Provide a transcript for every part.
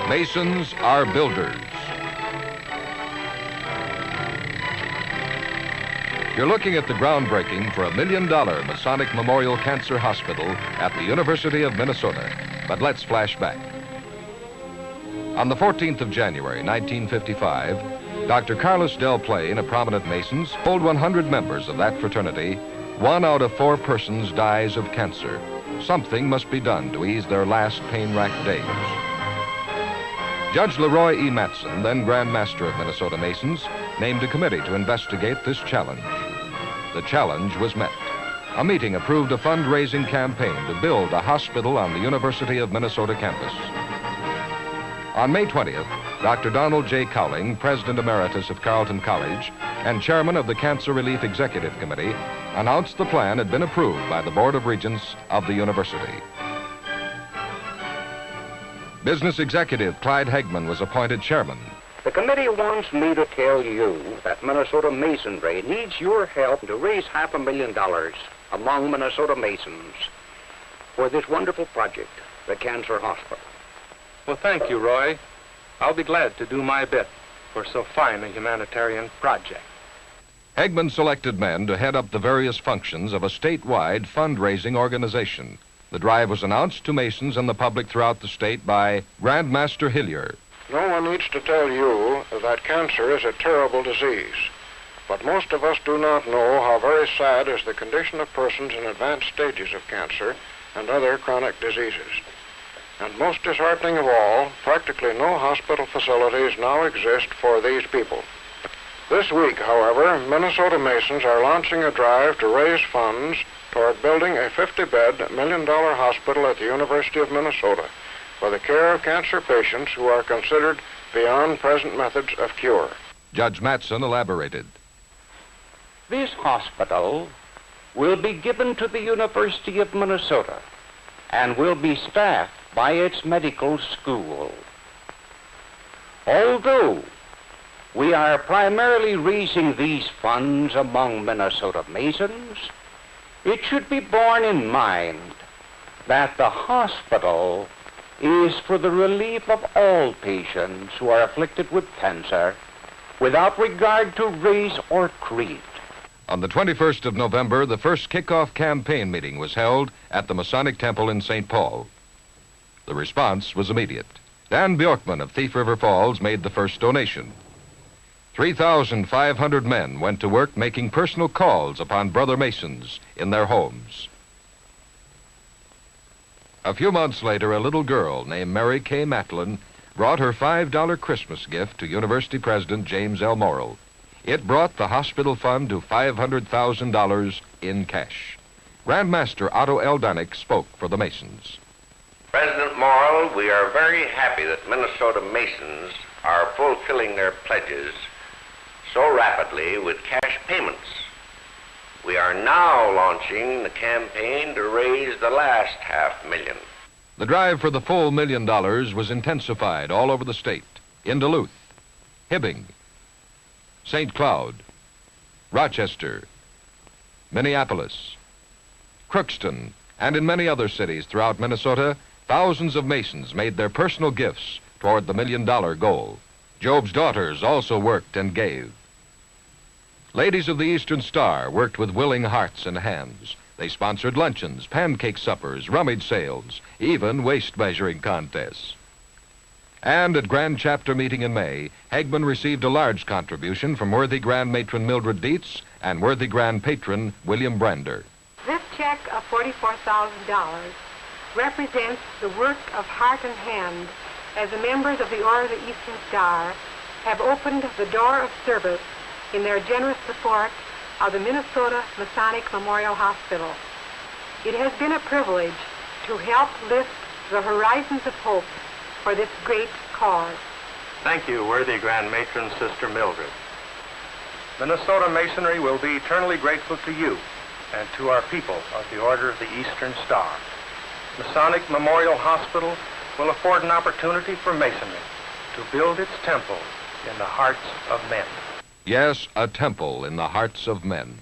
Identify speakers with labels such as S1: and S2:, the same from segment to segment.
S1: Masons are builders. You're looking at the groundbreaking for $1 million Masonic Memorial Cancer Hospital at the University of Minnesota. But let's flash back. On the 14th of January, 1955, Dr. Carlos Del Plain, a prominent Mason, told 100 members of that fraternity, 1 out of 4 persons dies of cancer. Something must be done to ease their last pain-racked days. Judge Leroy E. Matson, then Grand Master of Minnesota Masons, named a committee to investigate this challenge. The challenge was met. A meeting approved a fundraising campaign to build a hospital on the University of Minnesota campus. On May 20th, Dr. Donald J. Cowling, President Emeritus of Carleton College and Chairman of the Cancer Relief Executive Committee, announced the plan had been approved by the Board of Regents of the university. Business executive Clyde Hegman was appointed chairman.
S2: The committee wants me to tell you that Minnesota Masonry needs your help to raise $500,000 among Minnesota Masons for this wonderful project, the Cancer Hospital.
S3: Well, thank you, Roy. I'll be glad to do my bit for so fine a humanitarian project.
S1: Hegman selected men to head up the various functions of a statewide fundraising organization. The drive was announced to Masons and the public throughout the state by Grand Master Hillier.
S4: No one needs to tell you that cancer is a terrible disease. But most of us do not know how very sad is the condition of persons in advanced stages of cancer and other chronic diseases. And most disheartening of all, practically no hospital facilities now exist for these people. This week, however, Minnesota Masons are launching a drive to raise funds toward building a 50-bed, $1 million hospital at the University of Minnesota for the care of cancer patients who are considered beyond present methods of cure.
S1: Judge Matson elaborated.
S2: This hospital will be given to the University of Minnesota and will be staffed by its medical school. Although we are primarily raising these funds among Minnesota Masons, it should be borne in mind that the hospital is for the relief of all patients who are afflicted with cancer without regard to race or creed.
S1: On the 21st of November, the first kickoff campaign meeting was held at the Masonic Temple in St. Paul. The response was immediate. Dan Bjorkman of Thief River Falls made the first donation. 3,500 men went to work making personal calls upon brother Masons in their homes. A few months later, a little girl named Mary Kay Matlin brought her $5 Christmas gift to University President James L. Morrill. It brought the hospital fund to $500,000 in cash. Grand Master Otto L. Dunick spoke for the Masons.
S5: President Morrill, we are very happy that Minnesota Masons are fulfilling their pledges so rapidly with cash payments. We are now launching the campaign to raise the last $500,000.
S1: The drive for the full $1 million was intensified all over the state, in Duluth, Hibbing, St. Cloud, Rochester, Minneapolis, Crookston, and in many other cities throughout Minnesota. Thousands of Masons made their personal gifts toward the $1 million goal. Job's daughters also worked and gave. Ladies of the Eastern Star worked with willing hearts and hands. They sponsored luncheons, pancake suppers, rummage sales, even waist measuring contests. And at Grand Chapter meeting in May, Hegman received a large contribution from worthy Grand Matron Mildred Dietz and worthy Grand Patron William Brander.
S6: This check of $44,000 represents the work of heart and hand as the members of the Order of the Eastern Star have opened the door of service in their generous support of the Minnesota Masonic Memorial Hospital. It has been a privilege to help lift the horizons of hope for this great cause.
S3: Thank you, worthy Grand Matron Sister Mildred. Minnesota Masonry will be eternally grateful to you and to our people of the Order of the Eastern Star. Masonic Memorial Hospital will afford an opportunity for Masonry to build its temple in the hearts of men.
S1: Yes, a temple in the hearts of men.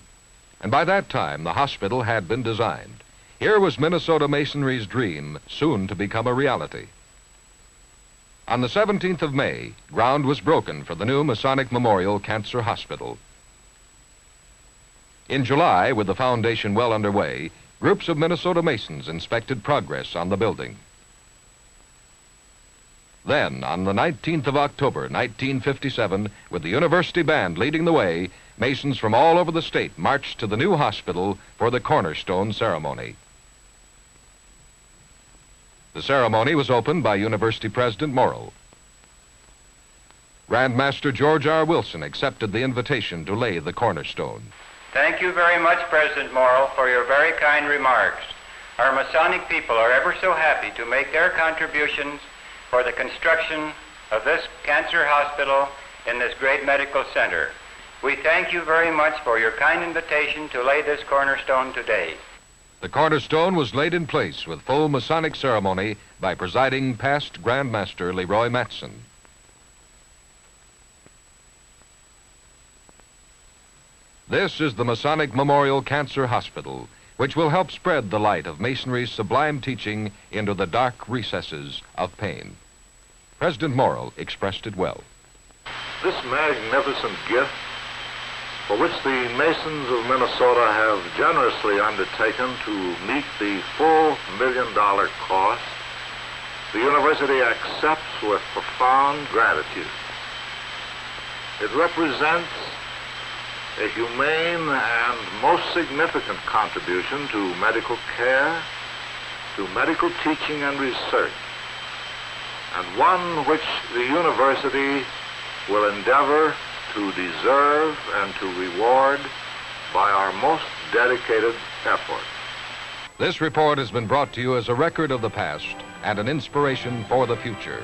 S1: And by that time, the hospital had been designed. Here was Minnesota Masonry's dream, soon to become a reality. On the 17th of May, ground was broken for the new Masonic Memorial Cancer Hospital. In July, with the foundation well underway, groups of Minnesota Masons inspected progress on the building. Then, on the 19th of October, 1957, with the University Band leading the way, Masons from all over the state marched to the new hospital for the cornerstone ceremony. The ceremony was opened by University President Morrill. Grand Master George R. Wilson accepted the invitation to lay the cornerstone.
S7: Thank you very much, President Morrill, for your very kind remarks. Our Masonic people are ever so happy to make their contributions for the construction of this cancer hospital in this great medical center. We thank you very much for your kind invitation to lay this cornerstone today.
S1: The cornerstone was laid in place with full Masonic ceremony by presiding past Grand Master Leroy Matson. This is the Masonic Memorial Cancer Hospital, which will help spread the light of Masonry's sublime teaching into the dark recesses of pain. President Morrill expressed it well.
S8: This magnificent gift, for which the Masons of Minnesota have generously undertaken to meet the full $1 million cost, the university accepts with profound gratitude. It represents a humane and most significant contribution to medical care, to medical teaching and research, and one which the university will endeavor to deserve and to reward by our most dedicated effort.
S1: This report has been brought to you as a record of the past and an inspiration for the future.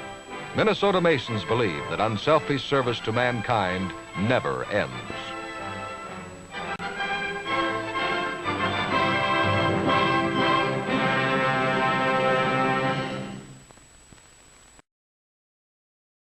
S1: Minnesota Masons believe that unselfish service to mankind never ends.